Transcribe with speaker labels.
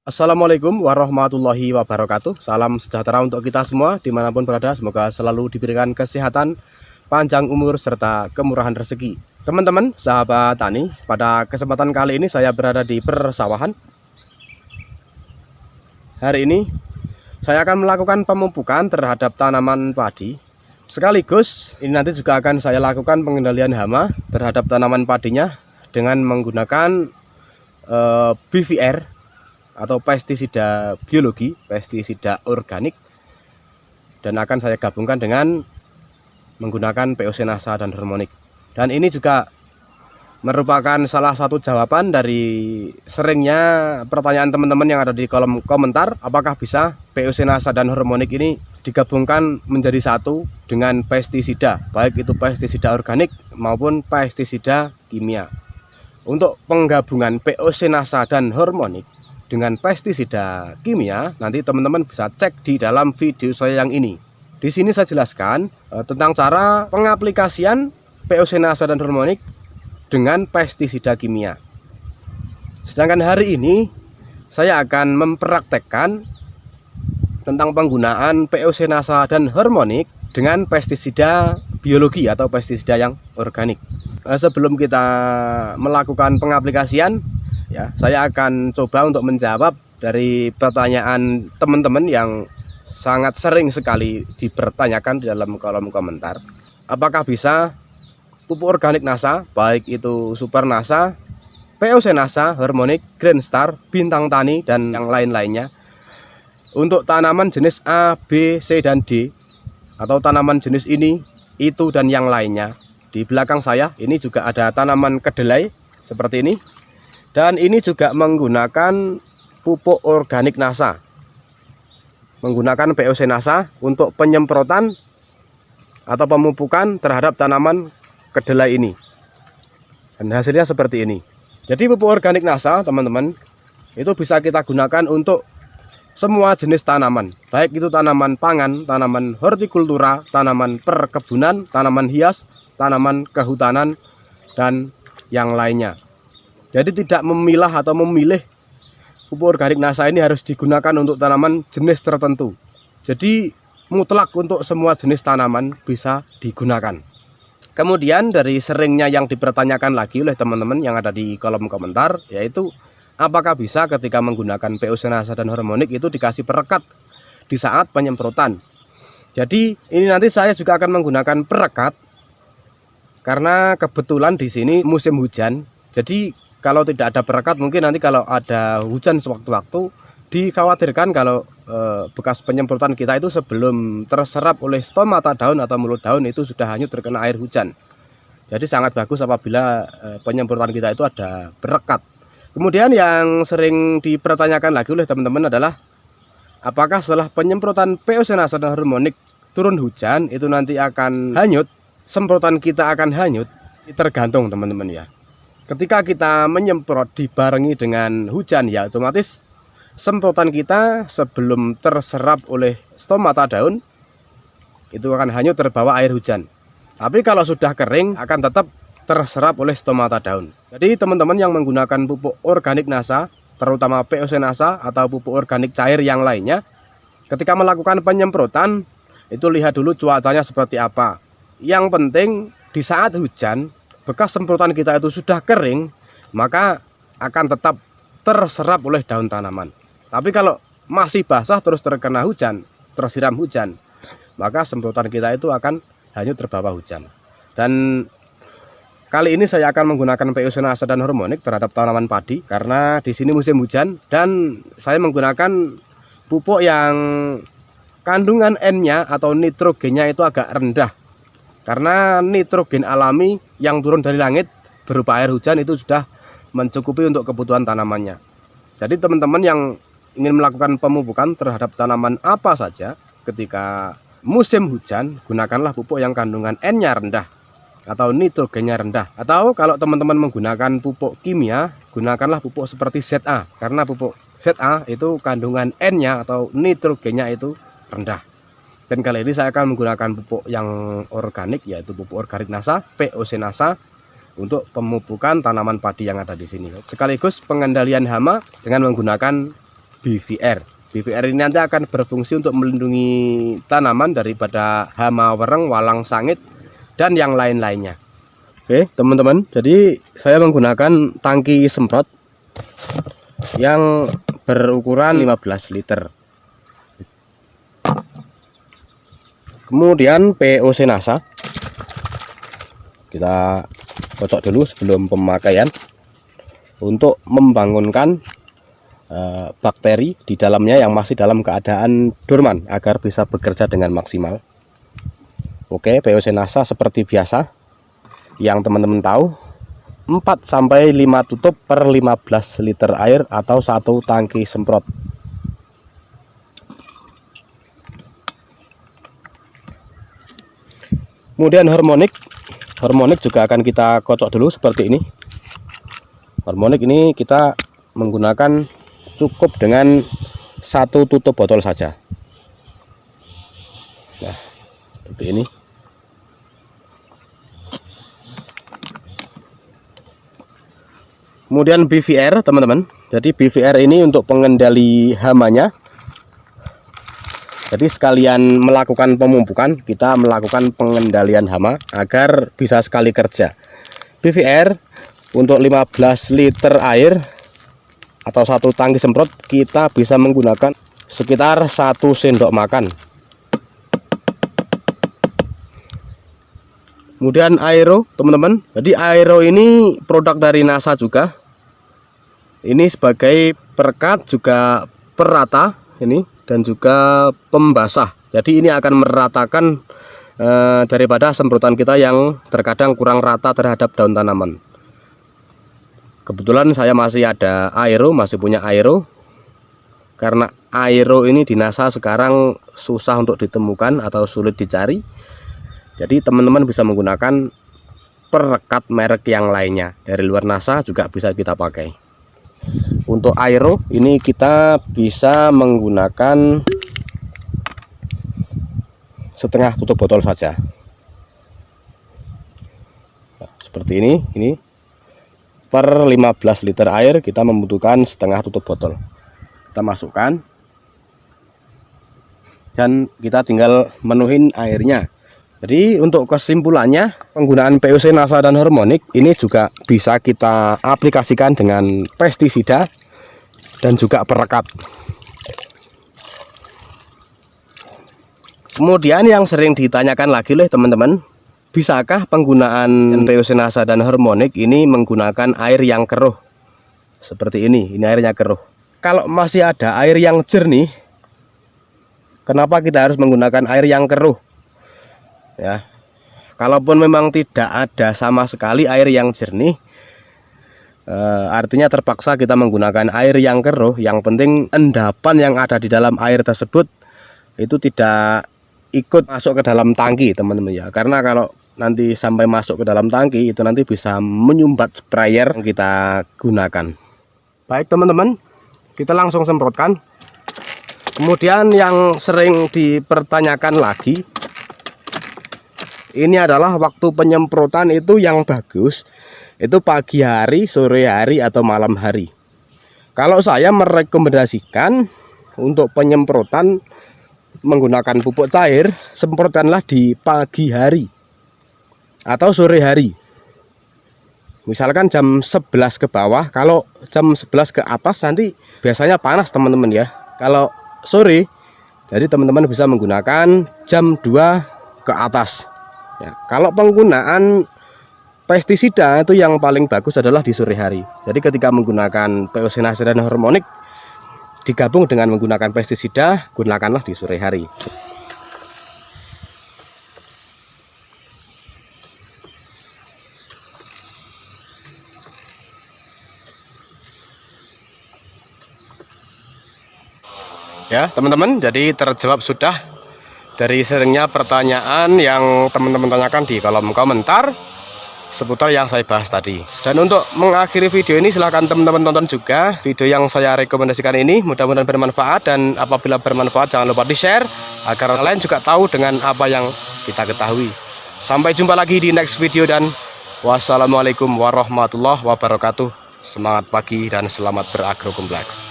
Speaker 1: Assalamualaikum warahmatullahi wabarakatuh. Salam sejahtera untuk kita semua dimanapun berada. Semoga selalu diberikan kesehatan, panjang umur, serta kemurahan rezeki. Teman-teman, sahabat tani, pada kesempatan kali ini saya berada di persawahan. Hari ini saya akan melakukan pemupukan terhadap tanaman padi. Sekaligus ini nanti juga akan saya lakukan pengendalian hama terhadap tanaman padinya dengan menggunakan BVR atau pestisida biologi, pestisida organik, dan akan saya gabungkan dengan menggunakan POC Nasa dan hormonik. Dan ini juga merupakan salah satu jawaban dari seringnya pertanyaan teman-teman yang ada di kolom komentar, apakah bisa POC Nasa dan hormonik ini digabungkan menjadi satu dengan pestisida, baik itu pestisida organik maupun pestisida kimia. Untuk penggabungan POC Nasa dan hormonik dengan pestisida kimia, nanti teman-teman bisa cek di dalam video saya yang ini. Di sini saya jelaskan tentang cara pengaplikasian POC Nasa dan hormonik dengan pestisida kimia. Sedangkan hari ini saya akan mempraktekkan tentang penggunaan POC Nasa dan hormonik dengan pestisida biologi atau pestisida yang organik. Sebelum kita melakukan pengaplikasian, ya, saya akan coba untuk menjawab dari pertanyaan teman-teman yang sangat sering sekali dipertanyakan di dalam kolom komentar. Apakah bisa pupuk organik Nasa, baik itu Super Nasa, POC Nasa, hormonik, Green Star, Bintang Tani, dan yang lain-lainnya untuk tanaman jenis A, B, C, dan D, atau tanaman jenis ini, itu, dan yang lainnya. Di belakang saya ini juga ada tanaman kedelai seperti ini. Dan ini juga menggunakan pupuk organik Nasa, menggunakan POC Nasa untuk penyemprotan atau pemupukan terhadap tanaman kedelai ini. Dan hasilnya seperti ini. Jadi pupuk organik Nasa, teman-teman, itu bisa kita gunakan untuk semua jenis tanaman, baik itu tanaman pangan, tanaman hortikultura, tanaman perkebunan, tanaman hias, tanaman kehutanan, dan yang lainnya. Jadi tidak memilah atau memilih pupuk organik Nasa ini harus digunakan untuk tanaman jenis tertentu. Jadi mutlak untuk semua jenis tanaman bisa digunakan. Kemudian dari seringnya yang dipertanyakan lagi oleh teman-teman yang ada di kolom komentar, yaitu apakah bisa ketika menggunakan POC Nasa dan hormonik itu dikasih perekat di saat penyemprotan. Jadi ini nanti saya juga akan menggunakan perekat karena kebetulan di sini musim hujan. Jadi kalau tidak ada perekat, mungkin nanti kalau ada hujan sewaktu-waktu, dikhawatirkan kalau bekas penyemprotan kita itu sebelum terserap oleh stomata daun atau mulut daun itu sudah hanyut terkena air hujan. Jadi sangat bagus apabila penyemprotan kita itu ada perekat. Kemudian yang sering dipertanyakan lagi oleh teman-teman adalah apakah setelah penyemprotan POC Nasa dan hormonik turun hujan itu nanti akan hanyut, semprotan kita akan hanyut? Tergantung teman-teman ya. Ketika kita menyemprot dibarengi dengan hujan, ya otomatis semprotan kita sebelum terserap oleh stomata daun itu akan hanyut terbawa air hujan. Tapi kalau sudah kering akan tetap terserap oleh stomata daun. Jadi teman-teman yang menggunakan pupuk organik Nasa, terutama POC Nasa atau pupuk organik cair yang lainnya, ketika melakukan penyemprotan itu lihat dulu cuacanya seperti apa. Yang penting di saat hujan bekas semprotan kita itu sudah kering, maka akan tetap terserap oleh daun tanaman. Tapi kalau masih basah terus terkena hujan, tersiram hujan, maka semprotan kita itu akan hanyut terbawa hujan. Dan kali ini saya akan menggunakan POC Nasa dan hormonik terhadap tanaman padi karena di sini musim hujan dan saya menggunakan pupuk yang kandungan N-nya atau nitrogennya itu agak rendah. Karena nitrogen alami yang turun dari langit berupa air hujan itu sudah mencukupi untuk kebutuhan tanamannya. Jadi teman-teman yang ingin melakukan pemupukan terhadap tanaman apa saja ketika musim hujan, gunakanlah pupuk yang kandungan N-nya rendah atau nitrogennya rendah. Atau kalau teman-teman menggunakan pupuk kimia, gunakanlah pupuk seperti ZA. Karena pupuk ZA itu kandungan N-nya atau nitrogennya itu rendah. Dan kali ini saya akan menggunakan pupuk yang organik, yaitu pupuk organik Nasa, POC Nasa, untuk pemupukan tanaman padi yang ada di sini. Sekaligus pengendalian hama dengan menggunakan BVR. BVR ini nanti akan berfungsi untuk melindungi tanaman daripada hama wereng, walang sangit, dan yang lain-lainnya. Oke teman-teman, jadi saya menggunakan tangki semprot yang berukuran 15 liter. Kemudian POC NASA kita kocok dulu sebelum pemakaian untuk membangunkan bakteri di dalamnya yang masih dalam keadaan dorman agar bisa bekerja dengan maksimal. Oke, POC NASA seperti biasa yang teman-teman tahu, 4-5 tutup per 15 liter air atau 1 tangki semprot. Kemudian harmonik juga akan kita kocok dulu seperti ini. Harmonik ini kita menggunakan cukup dengan 1 tutup botol saja. Nah, seperti ini. Kemudian BVR teman-teman. Jadi BVR ini untuk pengendali hamanya. Jadi sekalian melakukan pemupukan, kita melakukan pengendalian hama agar bisa sekali kerja. BVR untuk 15 liter air atau 1 tangki semprot kita bisa menggunakan sekitar 1 sendok makan. Kemudian aero teman-teman. Jadi aero ini produk dari NASA juga. Ini sebagai perekat juga perata ini dan juga pembasah. Jadi ini akan meratakan daripada semprotan kita yang terkadang kurang rata terhadap daun tanaman. Kebetulan saya masih ada aero, masih punya aero. Karena aero ini di NASA sekarang susah untuk ditemukan atau sulit dicari. Jadi teman-teman bisa menggunakan perekat merek yang lainnya. Dari luar NASA juga bisa kita pakai. Untuk aero ini kita bisa menggunakan setengah tutup botol saja. Nah, seperti ini per 15 liter air kita membutuhkan setengah tutup botol. Kita masukkan dan kita tinggal menuhin airnya. Jadi untuk kesimpulannya, penggunaan POC NASA dan harmonik ini juga bisa kita aplikasikan dengan pestisida dan juga perekat. Kemudian yang sering ditanyakan lagi oleh teman-teman, bisakah penggunaan POC NASA dan harmonik ini menggunakan air yang keruh? Seperti ini airnya keruh. Kalau masih ada air yang jernih, kenapa kita harus menggunakan air yang keruh? Ya, kalaupun memang tidak ada sama sekali air yang jernih, artinya terpaksa kita menggunakan air yang keruh. Yang penting endapan yang ada di dalam air tersebut itu tidak ikut masuk ke dalam tangki teman-teman ya. Karena kalau nanti sampai masuk ke dalam tangki itu nanti bisa menyumbat sprayer yang kita gunakan. Baik teman-teman, kita langsung semprotkan. Kemudian yang sering dipertanyakan lagi, ini adalah waktu penyemprotan itu yang bagus itu pagi hari, sore hari, atau malam hari. Kalau saya merekomendasikan untuk penyemprotan menggunakan pupuk cair, semprotkanlah di pagi hari atau sore hari. Misalkan jam 11 ke bawah. Kalau jam 11 ke atas nanti biasanya panas teman-teman ya. Kalau sore, jadi teman-teman bisa menggunakan jam 2 ke atas ya. Kalau penggunaan pestisida itu yang paling bagus adalah di sore hari. Jadi ketika menggunakan POC NASA dan harmonik digabung dengan menggunakan pestisida, gunakanlah di sore hari. Ya teman-teman, jadi terjawab sudah dari seringnya pertanyaan yang teman-teman tanyakan di kolom komentar seputar yang saya bahas tadi. Dan untuk mengakhiri video ini silahkan teman-teman tonton juga video yang saya rekomendasikan ini. Mudah-mudahan bermanfaat, dan apabila bermanfaat jangan lupa di share agar kalian juga tahu dengan apa yang kita ketahui. Sampai jumpa lagi di next video, dan wassalamualaikum warahmatullahi wabarakatuh. Semangat pagi dan selamat beragrokompleks.